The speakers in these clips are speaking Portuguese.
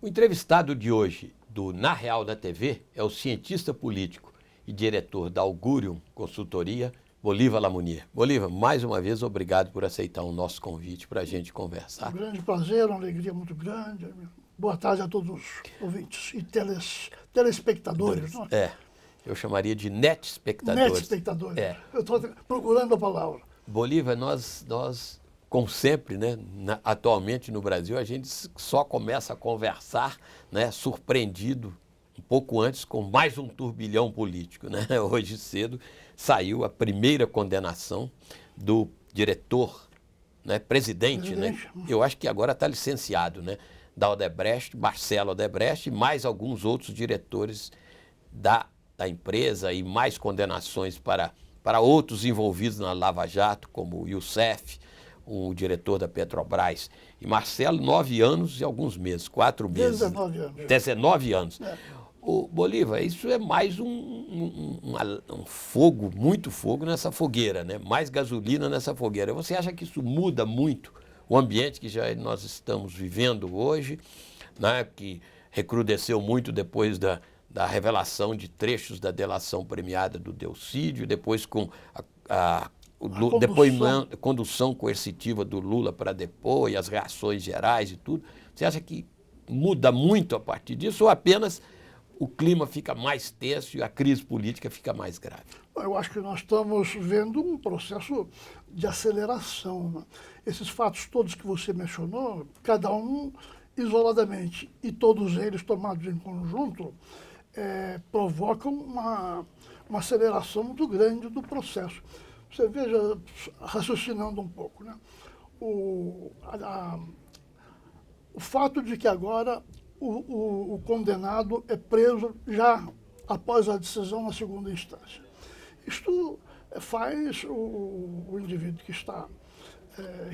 O entrevistado de hoje do Na Real da TV é o cientista político e diretor da Augurium Consultoria, Bolívar Lamounier. Bolívar, mais uma vez, obrigado por aceitar o nosso convite para a gente conversar. Um grande prazer, uma alegria muito grande. Boa tarde a todos os ouvintes e telespectadores. Não é? Eu chamaria de net-espectadores. Net-espectadores. Eu estou procurando a palavra. Bolívar, nós como sempre, né, atualmente no Brasil, a gente só começa a conversar, né, surpreendido um pouco antes com mais um turbilhão político, né? Hoje cedo saiu a primeira condenação do diretor, né, presidente, né? Eu acho que agora está licenciado, né, da Odebrecht, Marcelo Odebrecht, e mais alguns outros diretores da empresa e mais condenações para outros envolvidos na Lava Jato, como o Youssef, o diretor da Petrobras. E Marcelo, 9 anos e alguns meses, 4 meses. 19 anos. 19 anos. O Bolívar, isso é mais um fogo, muito fogo nessa fogueira, né? Mais gasolina nessa fogueira. Você acha que isso muda muito o ambiente que já nós estamos vivendo hoje, né? Que recrudesceu muito depois da revelação de trechos da delação premiada do Delcídio, depois com a condução coercitiva do Lula para depor e as reações gerais e tudo. Você acha que muda muito a partir disso ou apenas o clima fica mais tenso e a crise política fica mais grave? Eu acho que nós estamos vendo um processo de aceleração, né? Esses fatos todos que você mencionou, cada um isoladamente e todos eles tomados em conjunto, provocam uma aceleração muito grande do processo. Você veja, raciocinando um pouco, né? O fato de que agora o condenado é preso já após a decisão na segunda instância. Isto faz o indivíduo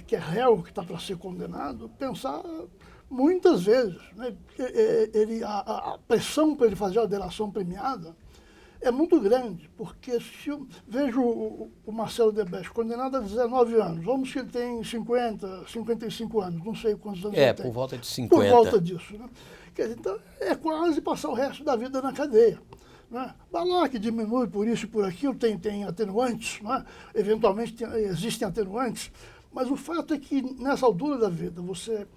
que é réu, que está para ser condenado, pensar muitas vezes, né? A pressão para ele fazer a delação premiada é muito grande, porque se eu vejo o Marcelo Odebrecht condenado a 19 anos, vamos que ele tem 50, 55 anos, não sei quantos anos ele tem. Por volta de 50. Por volta disso, né? Quer dizer, então, é quase passar o resto da vida na cadeia, né? Vai lá que diminui por isso e por aquilo, tem atenuantes, né? Eventualmente existem atenuantes, mas o fato é que nessa altura da vida você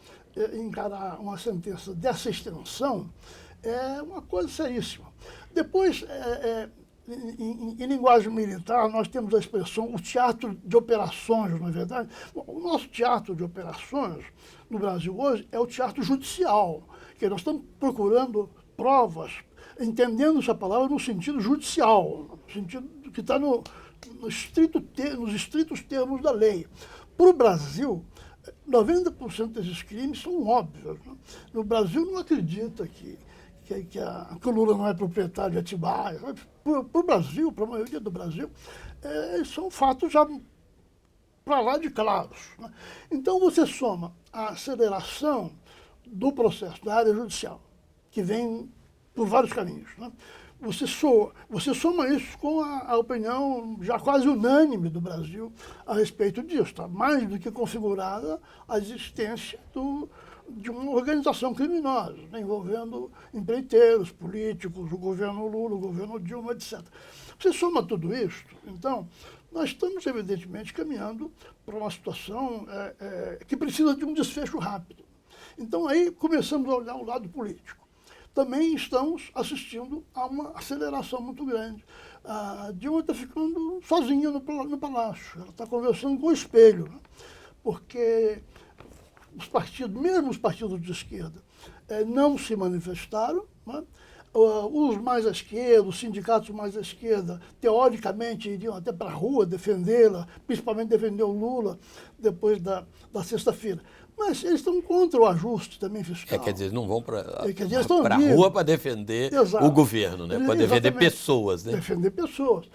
encarar uma sentença dessa extensão é uma coisa seríssima. Depois, em linguagem militar, nós temos a expressão o teatro de operações, não é verdade? Bom, o nosso teatro de operações no Brasil hoje é o teatro judicial, que nós estamos procurando provas, entendendo essa palavra no sentido judicial, no sentido que está nos estritos termos da lei. Para o Brasil, 90% desses crimes são óbvios, né? No Brasil não acredita que o Lula não é proprietário de Atibaia. Para o Brasil, para a maioria do Brasil, são fatos já para lá de claros, né? Então você soma a aceleração do processo da área judicial, que vem por vários caminhos, né? Você soma isso com a opinião já quase unânime do Brasil a respeito disso. Está mais do que configurada a existência de uma organização criminosa, né, envolvendo empreiteiros, políticos, o governo Lula, o governo Dilma, etc. Você soma tudo isso, então, nós estamos, evidentemente, caminhando para uma situação que precisa de um desfecho rápido. Então, aí começamos a olhar o lado político. Também estamos assistindo a uma aceleração muito grande. A Dilma está ficando sozinha no palácio, ela está conversando com o espelho, né? Porque os partidos, mesmo os partidos de esquerda, não se manifestaram, né? Os mais à esquerda, os sindicatos mais à esquerda, teoricamente iriam até para a rua defendê-la, principalmente defender o Lula depois da sexta-feira. Mas eles estão contra o ajuste também fiscal. Quer dizer, eles não vão para a vivos. rua para defender o governo, né? Para defender pessoas, né? Defender pessoas.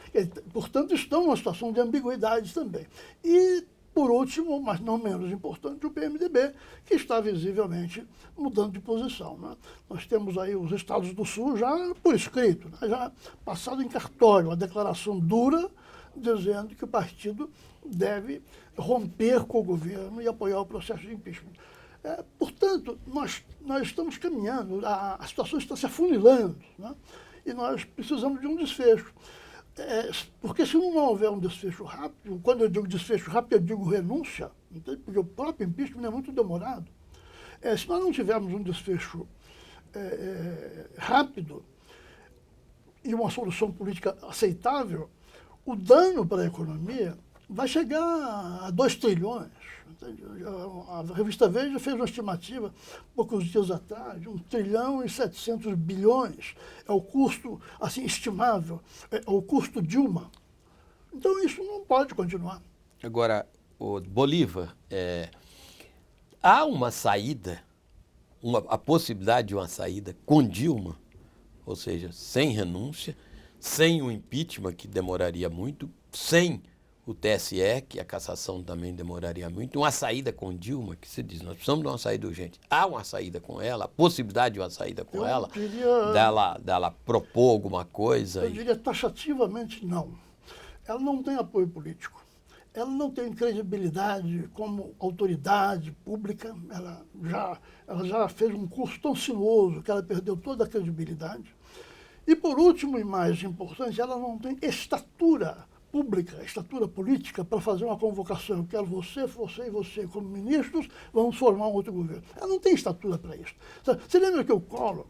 Portanto, estão numa situação de ambiguidade também. E, por último, mas não menos importante, o PMDB, que está visivelmente mudando de posição, né? Nós temos aí os estados do Sul já por escrito, né? Já passado em cartório, uma declaração dura dizendo que o partido deve romper com o governo e apoiar o processo de impeachment. Portanto, nós estamos caminhando, a situação está se afunilando, né? E nós precisamos de um desfecho. Porque se não houver um desfecho rápido, quando eu digo desfecho rápido, eu digo renúncia, entende? Porque o próprio impeachment é muito demorado. Se nós não tivermos um desfecho rápido e uma solução política aceitável, o dano para a economia vai chegar a 2 trilhões. A revista Veja fez uma estimativa, poucos dias atrás, de 1 trilhão e 700 bilhões. É o custo, assim, estimável, é o custo Dilma. Então, isso não pode continuar. Agora, o Bolívar, há uma saída, a possibilidade de uma saída com Dilma, ou seja, sem renúncia, sem o impeachment, que demoraria muito, sem o TSE, que a cassação também demoraria muito, uma saída com Dilma, que se diz, nós precisamos de uma saída urgente. Há uma saída com ela, a possibilidade de uma saída com ela, dela propor alguma coisa? Eu diria taxativamente não. Ela não tem apoio político. Ela não tem credibilidade como autoridade pública. Ela já fez um curso tão sinuoso que ela perdeu toda a credibilidade. E, por último e mais importante, ela não tem estatura pública, estatura política para fazer uma convocação. Eu quero você e você como ministros, vamos formar um outro governo. Ela não tem estatura para isso. Você lembra que o Collor,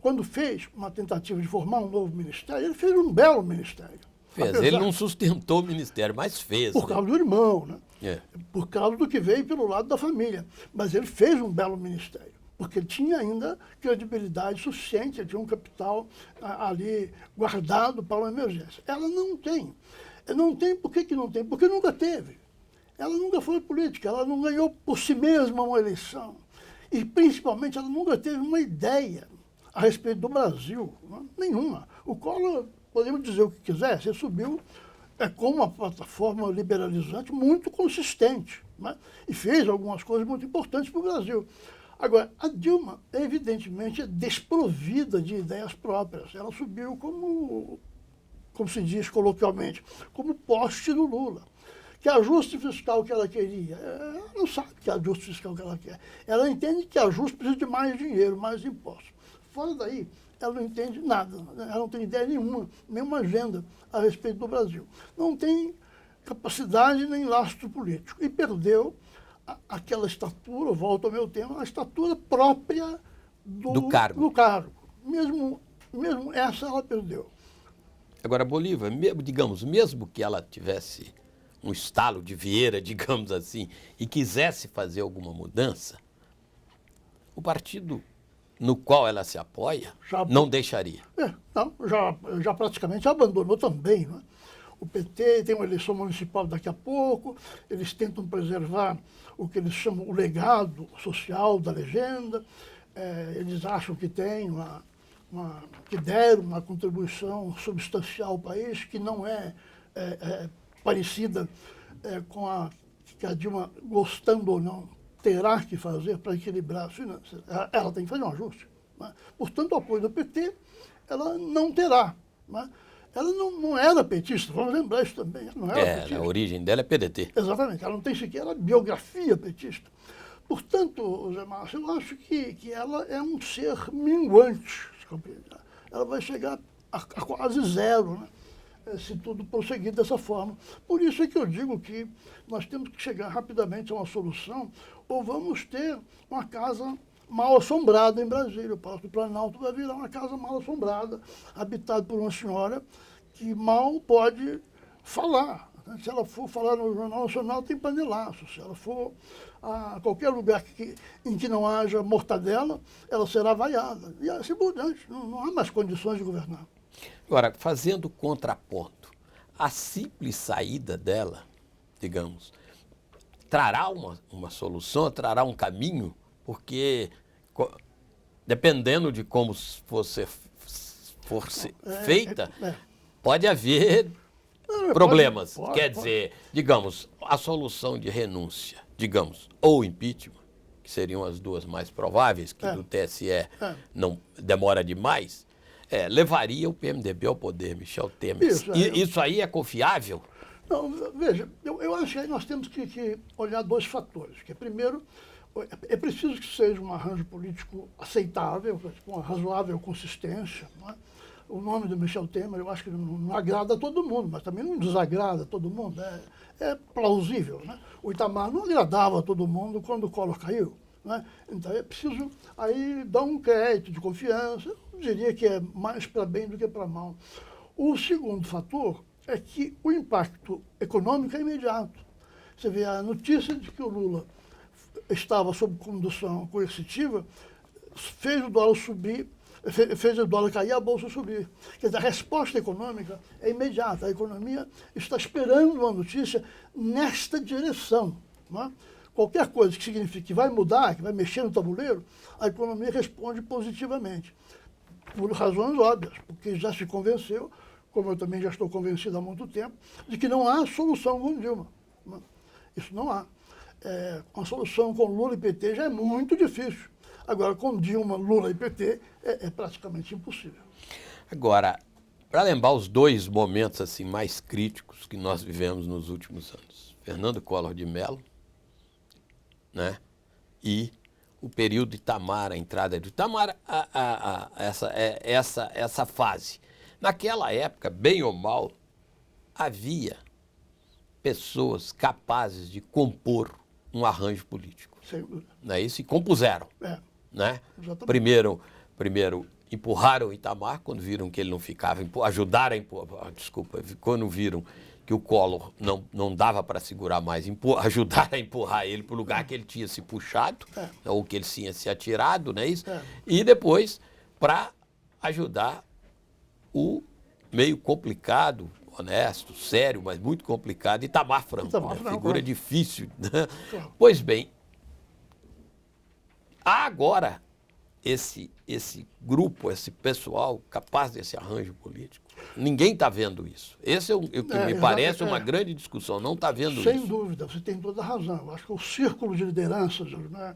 quando fez uma tentativa de formar um novo ministério, ele fez um belo ministério. Ele não sustentou o ministério, mas fez. Por causa do irmão, né? Por causa do que veio pelo lado da família. Mas ele fez um belo ministério, porque ele tinha ainda credibilidade suficiente, ele tinha um capital ali guardado para uma emergência. Ela não tem. Não tem, por que não tem? Porque nunca teve. Ela nunca foi política, ela não ganhou por si mesma uma eleição. E, principalmente, ela nunca teve uma ideia a respeito do Brasil. Nenhuma. O Collor, podemos dizer o que quiser, você subiu com uma plataforma liberalizante muito consistente, né? E fez algumas coisas muito importantes para o Brasil. Agora, a Dilma, evidentemente, é desprovida de ideias próprias. Ela subiu como se diz coloquialmente, como poste do Lula. Que ajuste fiscal que ela queria, ela não sabe que ajuste fiscal que ela quer. Ela entende que ajuste precisa de mais dinheiro, mais impostos. Fora daí, ela não entende nada, ela não tem ideia nenhuma agenda a respeito do Brasil. Não tem capacidade nem lastro político. E perdeu aquela estatura, volto ao meu tema, a estatura própria do cargo. Mesmo essa ela perdeu. Agora, Bolívar, digamos, mesmo que ela tivesse um estalo de Vieira, digamos assim, e quisesse fazer alguma mudança, o partido no qual ela se apoia não deixaria. Já praticamente abandonou também, né? O PT tem uma eleição municipal daqui a pouco, eles tentam preservar o que eles chamam o legado social da legenda, eles acham que tem que deram uma contribuição substancial ao país, que não é parecida com a que a Dilma, gostando ou não, terá que fazer para equilibrar as finanças. Ela tem que fazer um ajuste, né? Portanto, o apoio do PT ela não terá, né? Ela não era petista, vamos lembrar isso também. Ela não era petista. A origem dela é PDT. Exatamente, ela não tem sequer a biografia petista. Portanto, Zé Márcio, eu acho que ela é um ser minguante. Ela vai chegar a quase zero, né? Se tudo prosseguir dessa forma. Por isso é que eu digo que nós temos que chegar rapidamente a uma solução, ou vamos ter uma casa mal assombrada em Brasília. O Palácio do Planalto vai virar uma casa mal assombrada, habitada por uma senhora que mal pode falar. Se ela for falar no Jornal Nacional, tem panelaço. Se ela for a qualquer lugar em que não haja mortadela, ela será vaiada. E assim por diante. Não há mais condições de governar. Agora, fazendo contraponto, a simples saída dela, digamos, trará uma solução, trará um caminho, porque dependendo de como for feita, pode haver problemas. Quer dizer, digamos, a solução de renúncia, digamos, ou impeachment, que seriam as duas mais prováveis, que do TSE não demora demais, levaria o PMDB ao poder, Michel Temer. Isso aí é confiável? Não, veja, eu acho que aí nós temos que olhar dois fatores. Que é, primeiro, É preciso que seja um arranjo político aceitável, com uma razoável consistência. Não é? O nome do Michel Temer, eu acho que não agrada a todo mundo, mas também não desagrada a todo mundo. É plausível. Né? O Itamar não agradava a todo mundo quando o Collor caiu. Né? Então é preciso aí dar um crédito de confiança. Eu diria que é mais para bem do que para mal. O segundo fator é que o impacto econômico é imediato. Você vê a notícia de que o Lula estava sob condução coercitiva, fez o dólar subir, fez o dólar cair e a bolsa subir. Quer dizer, a resposta econômica é imediata. A economia está esperando uma notícia nesta direção. Não é? Qualquer coisa que signifique que vai mudar, que vai mexer no tabuleiro, a economia responde positivamente. Por razões óbvias, porque já se convenceu, como eu também já estou convencido há muito tempo, de que não há solução com Dilma. Não é? Isso não há. Uma solução com Lula e PT já é muito difícil. Agora, com Dilma, Lula e PT, é praticamente impossível. Agora, para lembrar os dois momentos assim mais críticos que nós vivemos nos últimos anos, Fernando Collor de Mello, né, e o período Itamar, a entrada de Itamar, essa fase. Naquela época, bem ou mal, havia pessoas capazes de compor um arranjo político. Sem dúvida. Não é isso? E compuseram. Né? Exatamente. Primeiro empurraram o Itamar, quando viram que ele não ficava, ajudaram a empurrar, quando viram que o Collor não dava para segurar mais, ajudaram a empurrar ele para o lugar que ele tinha se puxado, ou que ele tinha se atirado, não é isso? E depois, para ajudar o meio complicado, honesto, sério, mas muito complicado, Itamar Franco, né? Figura difícil. Né? Claro. Pois bem, há agora esse grupo, esse pessoal capaz desse arranjo político. Ninguém está vendo isso. Esse é o que me parece uma grande discussão, não está vendo isso. Sem dúvida, você tem toda a razão. Eu acho que o círculo de lideranças, né,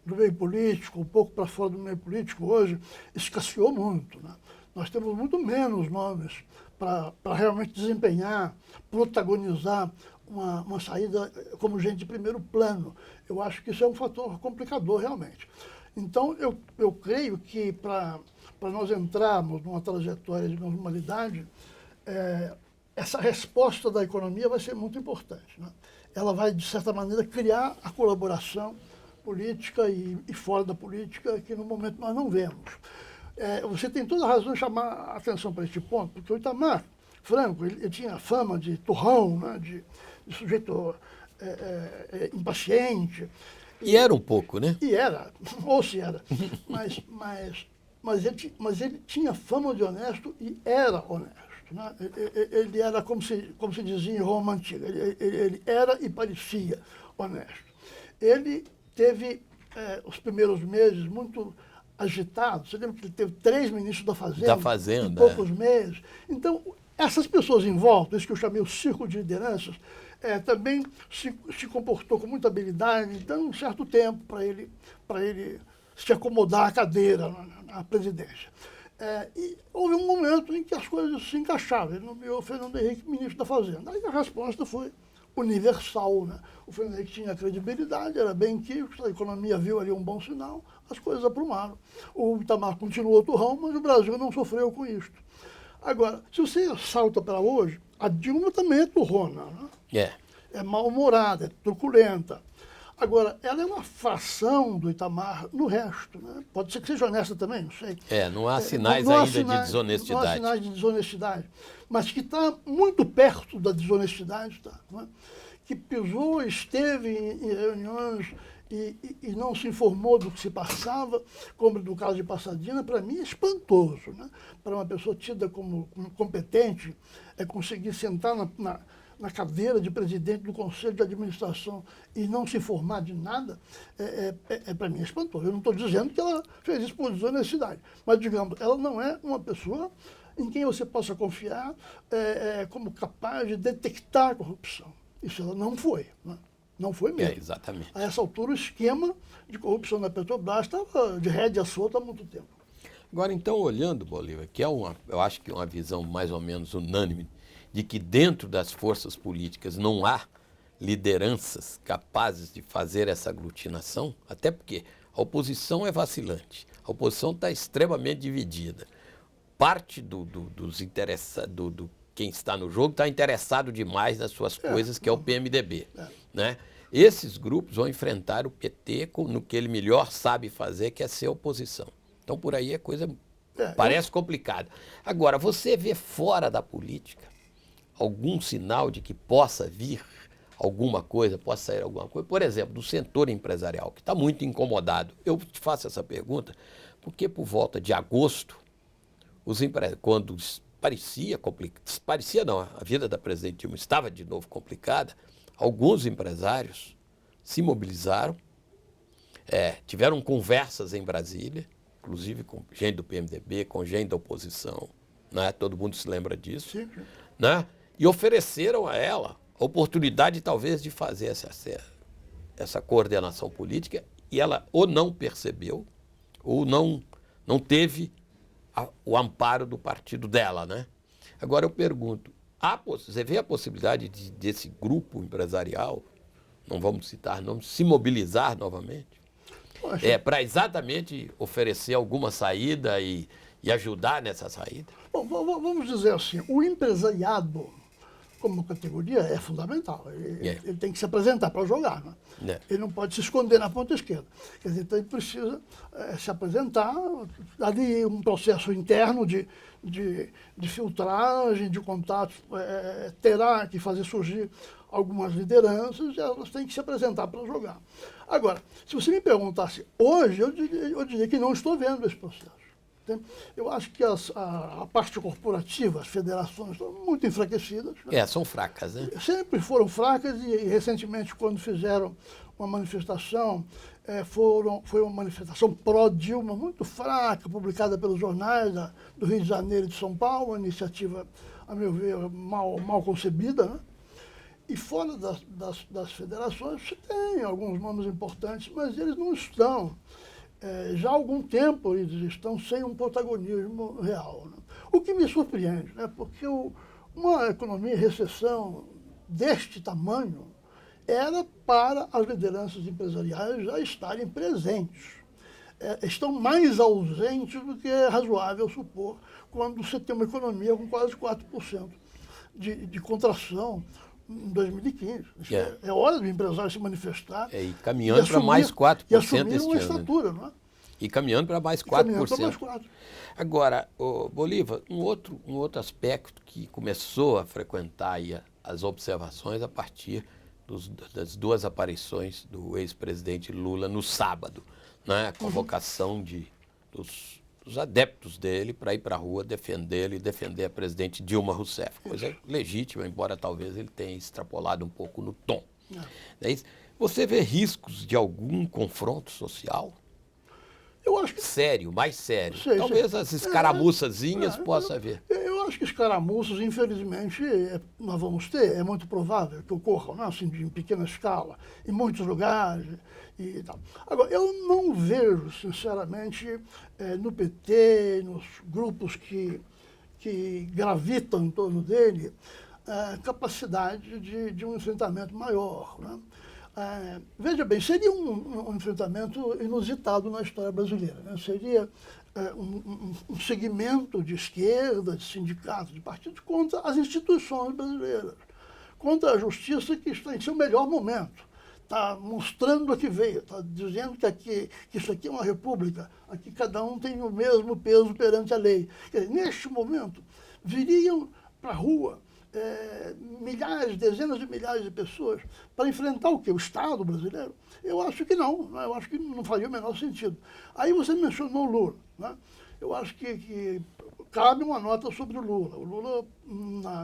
do meio político, um pouco para fora do meio político hoje, escasseou muito. Né? Nós temos muito menos nomes para realmente desempenhar, protagonizar uma saída como gente de primeiro plano. Eu acho que isso é um fator complicador, realmente. Então, eu creio que para nós entrarmos numa trajetória de normalidade, essa resposta da economia vai ser muito importante. Né? Ela vai, de certa maneira, criar a colaboração política e fora da política que, no momento, nós não vemos. Você tem toda a razão de chamar a atenção para este ponto, porque o Itamar Franco, ele tinha fama de turrão, né? de sujeito impaciente. E era um pouco, né? E era, ou se era. Mas ele tinha fama de honesto e era honesto. Né? Ele era, como se dizia em Roma Antiga, ele era e parecia honesto. Ele teve os primeiros meses muito agitados. Você lembra que ele teve 3 ministros da Fazenda, em poucos meses? Então, essas pessoas em volta, isso que eu chamei o círculo de lideranças, também se comportou com muita habilidade, dando um certo tempo para ele se acomodar à cadeira, na presidência. E houve um momento em que as coisas se encaixavam. Ele nomeou o Fernando Henrique ministro da Fazenda. Aí a resposta foi universal. Né? O Fernando Henrique tinha credibilidade, era bem quisto, a economia viu ali um bom sinal, as coisas aprumaram. O Itamar continuou turrão, mas o Brasil não sofreu com isto. Agora, se você salta para hoje, a Dilma também é turrona. Né? É mal-humorada, é truculenta. Agora, ela é uma fração do Itamar no resto. Né? Pode ser que seja honesta também, não sei. Não há sinais ainda de desonestidade. Não há sinais de desonestidade. Mas que está muito perto da desonestidade, tá? Né? Que pisou, esteve em reuniões e não se informou do que se passava, como no caso de Passadina, para mim é espantoso. Né? Para uma pessoa tida como competente, conseguir sentar na cadeira de presidente do Conselho de Administração e não se informar de nada, para mim é espantoso. Eu não estou dizendo que ela fez isso por desonestidade, mas, digamos, ela não é uma pessoa em quem você possa confiar como capaz de detectar a corrupção. Isso ela não foi. Né? Não foi mesmo. Exatamente. A essa altura, o esquema de corrupção da Petrobras estava de rédea solta há muito tempo. Agora, então, olhando, Bolívar, que eu acho que é uma visão mais ou menos unânime, de que dentro das forças políticas não há lideranças capazes de fazer essa aglutinação, até porque a oposição é vacilante, a oposição está extremamente dividida. Parte dos interessados, quem está no jogo está interessado demais nas suas coisas, que é o PMDB. Né? Esses grupos vão enfrentar o PT no que ele melhor sabe fazer, que é ser oposição. Então, por aí a coisa parece complicada. Agora, você vê fora da política algum sinal de que possa vir alguma coisa, possa sair alguma coisa? Por exemplo, do setor empresarial, que está muito incomodado. Eu te faço essa pergunta porque por volta de agosto, os empresários, quando parecia não, a vida da presidente Dilma estava de novo complicada, alguns empresários se mobilizaram, tiveram conversas em Brasília, inclusive com gente do PMDB, com gente da oposição, né? Todo mundo se lembra disso, Sim. Né? E ofereceram a ela a oportunidade talvez de fazer essa coordenação política, e ela ou não percebeu, ou não teve o amparo do partido dela, né? Agora eu pergunto, você vê a possibilidade desse grupo empresarial, não vamos citar nomes, se mobilizar novamente? Para exatamente oferecer alguma saída e ajudar nessa saída? Bom, vamos dizer assim, o empresariado como categoria é fundamental. Ele tem que se apresentar para jogar. Né? Ele não pode se esconder na ponta esquerda. Quer dizer, então ele precisa se apresentar, ali um processo interno de filtragem, de contatos, terá que fazer surgir algumas lideranças, e elas têm que se apresentar para jogar. Agora, se você me perguntasse hoje, eu diria que não estou vendo esse processo. Eu acho que a parte corporativa, as federações, estão muito enfraquecidas. Né? São fracas, né? Sempre foram fracas e recentemente, quando fizeram uma manifestação, foi uma manifestação pró-Dilma muito fraca, publicada pelos jornais do Rio de Janeiro e de São Paulo, uma iniciativa, a meu ver, mal concebida. Né? E fora das federações, você tem alguns nomes importantes, mas eles não estão. Já há algum tempo eles estão sem um protagonismo real. Né? O que me surpreende, né? Porque uma economia em recessão deste tamanho era para as lideranças empresariais já estarem presentes. Estão mais ausentes do que é razoável supor quando você tem uma economia com quase 4% de contração em 2015. É hora do empresário se manifestar. E caminhando para mais 4% e assumir este uma ano. Estatura, não é? E caminhando para mais 4%. Agora, Bolívar, um outro aspecto que começou a frequentar aí as observações a partir das duas aparições do ex-presidente Lula no sábado, né? A convocação dos adeptos dele para ir para a rua defendê-lo e defender a presidente Dilma Rousseff. Coisa legítima, embora talvez ele tenha extrapolado um pouco no tom. Você vê riscos de algum confronto social? Eu acho que... Sério, mais sério. Talvez as escaramuçazinhas possa haver. Eu acho que escaramuças, infelizmente, nós vamos ter. É muito provável que ocorram, né? Assim, em pequena escala, em muitos lugares e tal. Agora, eu não vejo, sinceramente, no PT, nos grupos que gravitam em torno dele, capacidade de um enfrentamento maior, né? Veja bem, seria um enfrentamento inusitado na história brasileira. Né? Seria um segmento de esquerda, de sindicatos, de partidos, contra as instituições brasileiras, contra a justiça que está em seu melhor momento. Está mostrando a que veio, está dizendo que isso aqui é uma república, aqui cada um tem o mesmo peso perante a lei. Quer dizer, neste momento, viriam para a rua milhares, dezenas de milhares de pessoas para enfrentar o quê? O Estado brasileiro? Eu acho que não, eu acho que não faria o menor sentido. Aí você mencionou o Lula, né? Eu acho que cabe uma nota sobre o Lula. O Lula,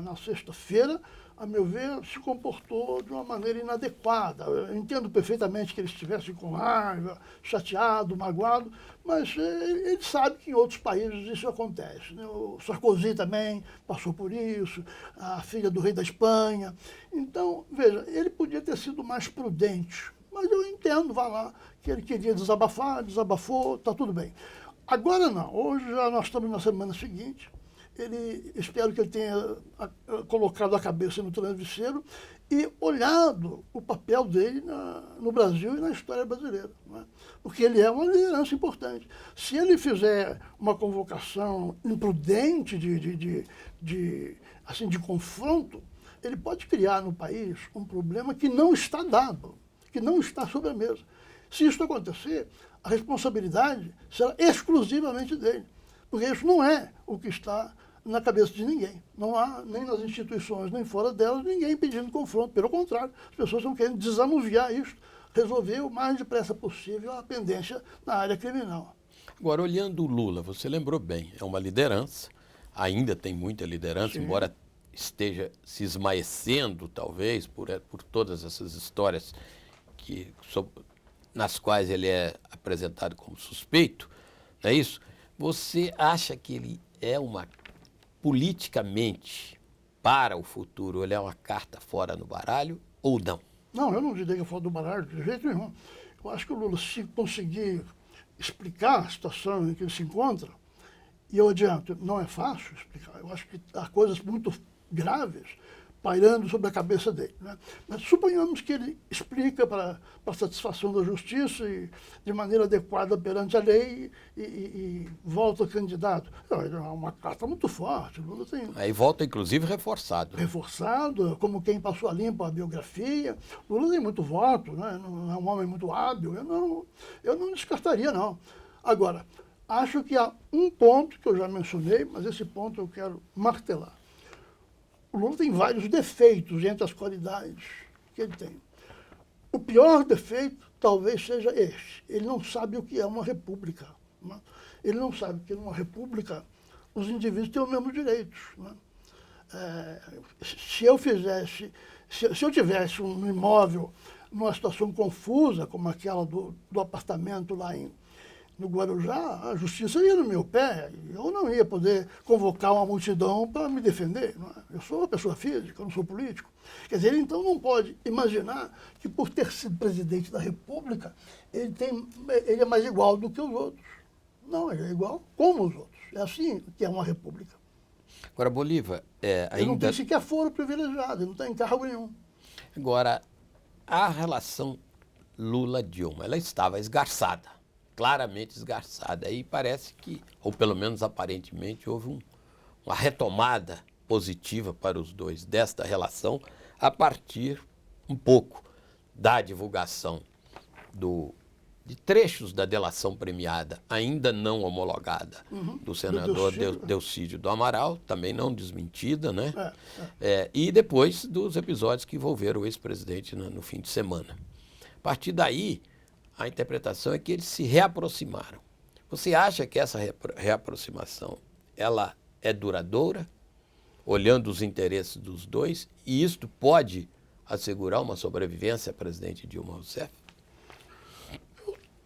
na sexta-feira, a meu ver, se comportou de uma maneira inadequada. Eu entendo perfeitamente que ele estivesse com raiva, chateado, magoado, mas ele sabe que em outros países isso acontece. Né? O Sarkozy também passou por isso, a filha do rei da Espanha. Então, veja, ele podia ter sido mais prudente, mas eu entendo, vai lá, que ele queria desabafar, desabafou, está tudo bem. Agora não, hoje já nós estamos na semana seguinte, espero que ele tenha colocado a cabeça no travesseiro e olhado o papel dele no Brasil e na história brasileira, não é? Porque ele é uma liderança importante. Se ele fizer uma convocação imprudente de confronto, ele pode criar no país um problema que não está dado, que não está sobre a mesa. Se isso acontecer, a responsabilidade será exclusivamente dele, porque isso não é o que está na cabeça de ninguém. Não há, nem nas instituições, nem fora delas, ninguém pedindo confronto. Pelo contrário, as pessoas estão querendo desanuviar isso, resolver o mais depressa possível a pendência na área criminal. Agora, olhando o Lula, você lembrou bem, é uma liderança, ainda tem muita liderança, Sim. embora esteja se esmaecendo, talvez, por todas essas histórias nas quais ele é apresentado como suspeito, não é isso? Você acha que ele é politicamente, para o futuro, ele é uma carta fora no baralho ou não? Não, eu não diria que é fora do baralho, de jeito nenhum. Eu acho que o Lula, se conseguir explicar a situação em que ele se encontra, e eu adianto, não é fácil explicar, eu acho que há coisas muito graves pairando sobre a cabeça dele, né? Mas suponhamos que ele explica para satisfação da justiça e de maneira adequada perante a lei e volta candidato. É uma carta muito forte. O Lula tem... Aí volta, inclusive, reforçado. Reforçado, como quem passou a limpo a biografia. O Lula tem muito voto, né? Não é um homem muito hábil. Eu não descartaria, não. Agora, acho que há um ponto que eu já mencionei, mas esse ponto eu quero martelar. O Lula tem vários defeitos entre as qualidades que ele tem. O pior defeito talvez seja este. Ele não sabe o que é uma república, né? Ele não sabe que numa república os indivíduos têm os mesmos direitos, né? Se eu tivesse um imóvel numa situação confusa, como aquela do apartamento lá no Guarujá, a justiça ia no meu pé, e eu não ia poder convocar uma multidão para me defender. Não é? Eu sou uma pessoa física, eu não sou político. Quer dizer, ele então não pode imaginar que por ter sido presidente da República, ele é mais igual do que os outros. Não, ele é igual como os outros. É assim que é uma república. Agora, Bolívar, Ele não tem sequer foro privilegiado, ele não tem cargo nenhum. Agora, a relação Lula-Dilma, ela estava esgarçada, claramente esgarçada. Aí parece que, ou pelo menos aparentemente, houve uma retomada positiva para os dois desta relação a partir um pouco da divulgação de trechos da delação premiada, ainda não homologada, do senador Delcídio do Amaral, também não desmentida, né? E depois dos episódios que envolveram o ex-presidente no fim de semana. A partir daí, a interpretação é que eles se reaproximaram. Você acha que essa reaproximação ela é duradoura, olhando os interesses dos dois, e isto pode assegurar uma sobrevivência à presidente Dilma Rousseff?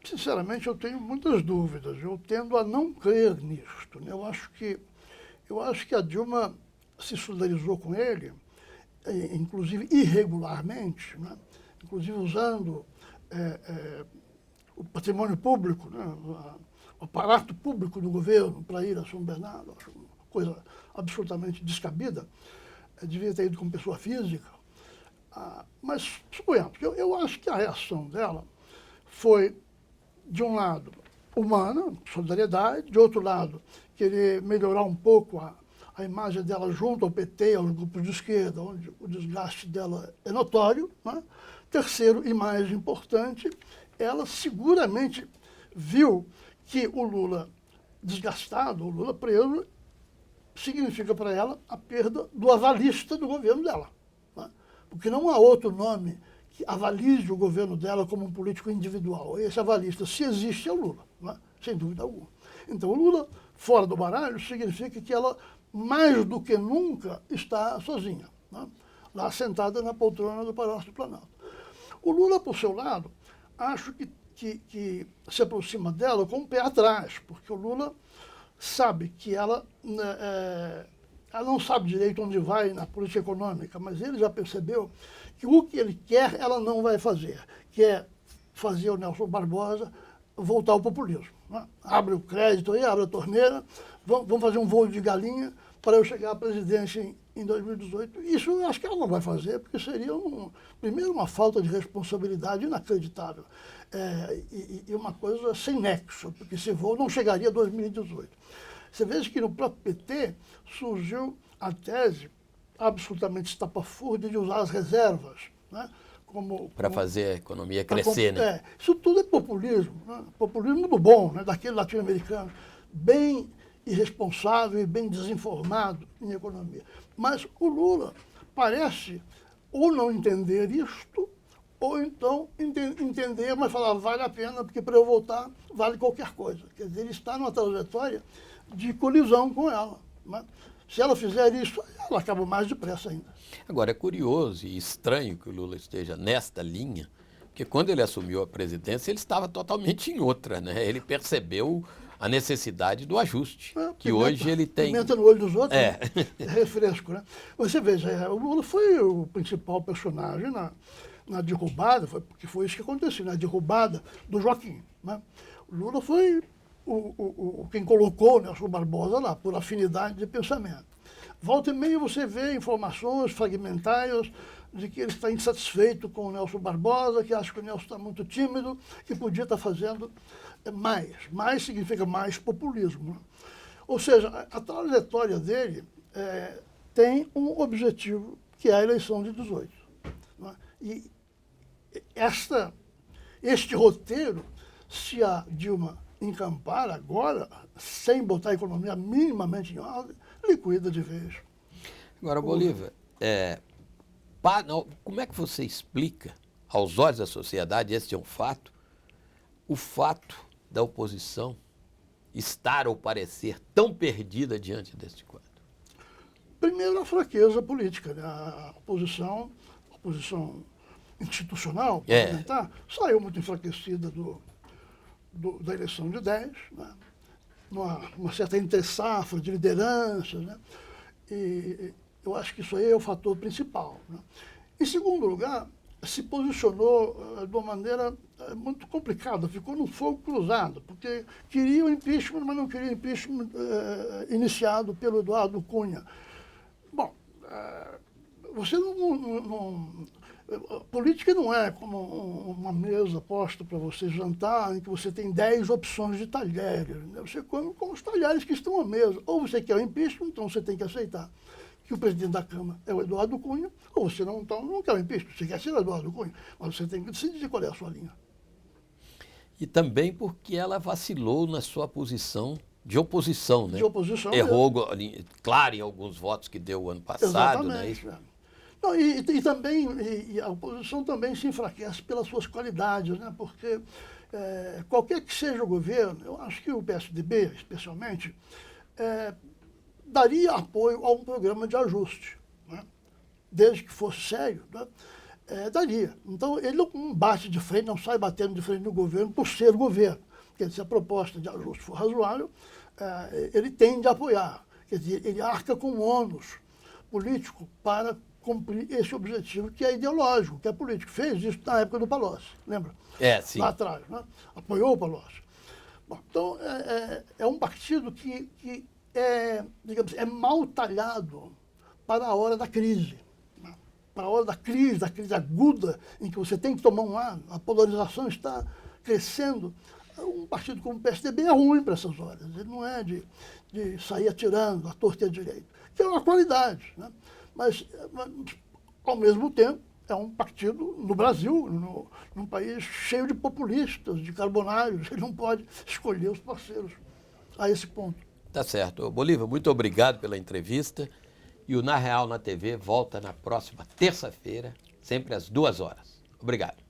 Sinceramente, eu tenho muitas dúvidas. Eu tendo a não crer nisto, né? Eu acho que a Dilma se solidarizou com ele, inclusive irregularmente, né? Inclusive usando o patrimônio público, né? O aparato público do governo para ir a São Bernardo. Acho uma coisa absolutamente descabida. Devia ter ido como pessoa física. Mas, suponhamos, eu acho que a reação dela foi, de um lado, humana, solidariedade, de outro lado, querer melhorar um pouco a imagem dela junto ao PT, aos grupos de esquerda, onde o desgaste dela é notório, né? Terceiro, e mais importante, ela seguramente viu que o Lula desgastado, o Lula preso, significa para ela a perda do avalista do governo dela, né? Porque não há outro nome que avalize o governo dela como um político individual. Esse avalista, se existe, é o Lula, né? Sem dúvida alguma. Então, o Lula, fora do baralho, significa que ela, mais do que nunca, está sozinha, né? Lá sentada na poltrona do Palácio do Planalto. O Lula, por seu lado, acho que se aproxima dela com o pé atrás, porque o Lula sabe que ela não sabe direito onde vai na política econômica, mas ele já percebeu que o que ele quer, ela não vai fazer, que é fazer o Nelson Barbosa voltar ao populismo, né? Abre o crédito aí, abre a torneira, vamos fazer um voo de galinha para eu chegar à presidência em 2018. Isso eu acho que ela não vai fazer, porque seria, primeiro, uma falta de responsabilidade inacreditável. E uma coisa sem nexo, porque se for, não chegaria a 2018. Você veja que no próprio PT surgiu a tese absolutamente estapafúrdia de usar as reservas, né? Para fazer a economia crescer, né? Isso tudo é populismo, né? Populismo do bom, né? Daquele latino-americano, bem irresponsável e bem desinformado em economia. Mas o Lula parece ou não entender isto, ou então entender, mas falar, vale a pena, porque para eu voltar vale qualquer coisa. Quer dizer, ele está numa trajetória de colisão com ela, né? Se ela fizer isso, ela acaba mais depressa ainda. Agora, é curioso e estranho que o Lula esteja nesta linha, porque quando ele assumiu a presidência, ele estava totalmente em outra, né? Ele percebeu a necessidade do ajuste, que hoje ele tem... Pimenta no olho dos outros, né? É refresco, né? Você veja, o Lula foi o principal personagem na derrubada, porque foi isso que aconteceu, na derrubada do Joaquim, né? O Lula foi quem colocou o Nelson Barbosa lá, por afinidade de pensamento. Volta e meia você vê informações fragmentárias de que ele está insatisfeito com o Nelson Barbosa, que acha que o Nelson está muito tímido, que podia estar fazendo mais. Mais significa mais populismo, né? Ou seja, a trajetória dele tem um objetivo, que é a eleição de 18. Né? E este roteiro, se a Dilma encampar agora, sem botar a economia minimamente em ordem, liquida de vez. Agora, Bolívar, como é que você explica, aos olhos da sociedade, esse é um fato, o fato da oposição estar ou parecer tão perdida diante deste quadro? Primeiro, a fraqueza política, né? A oposição institucional, parlamentar, saiu muito enfraquecida da eleição de 10, né? uma certa entre-safra de lideranças, né? E eu acho que isso aí é o fator principal, né? Em segundo lugar, se posicionou de uma maneira muito complicada, ficou num fogo cruzado, porque queria o impeachment, mas não queria o impeachment iniciado pelo Eduardo Cunha. Bom, você política não é como uma mesa posta para você jantar, em que você tem 10 opções de talheres, né? Você come com os talheres que estão à mesa. Ou você quer o impeachment, então você tem que aceitar que o presidente da Câmara é o Eduardo Cunha, ou você não quer o impeachment, você quer ser o Eduardo Cunha, mas você tem que decidir qual é a sua linha. E também porque ela vacilou na sua posição de oposição, né? De oposição. Errou, claro, em alguns votos que deu o ano passado. Exatamente, né? Não, e também a oposição também se enfraquece pelas suas qualidades, né? Porque qualquer que seja o governo, eu acho que o PSDB, especialmente, daria apoio a um programa de ajuste, né? Desde que fosse sério, né? Daria. Então, ele não bate de frente, não sai batendo de frente no governo por ser governo. Quer dizer, se a proposta de ajuste for razoável, ele tende a apoiar. Quer dizer, ele arca com um ônus político para cumprir esse objetivo que é ideológico, que é político. Fez isso na época do Palocci, lembra? Sim. Lá atrás, né? Apoiou o Palocci. Bom, então, é um partido que digamos, é mal talhado para a hora da crise. Né? Para a hora da crise aguda, em que você tem que tomar um lado, a polarização está crescendo. Um partido como o PSDB é ruim para essas horas. Ele não é de sair atirando à torta e à direita, que é uma qualidade, né? Mas, ao mesmo tempo, é um partido no Brasil, num país cheio de populistas, de carbonários. Ele não pode escolher os parceiros a esse ponto. Tá certo. Bolívar, muito obrigado pela entrevista. E o Na Real na TV volta na próxima terça-feira, sempre às 2 horas. Obrigado.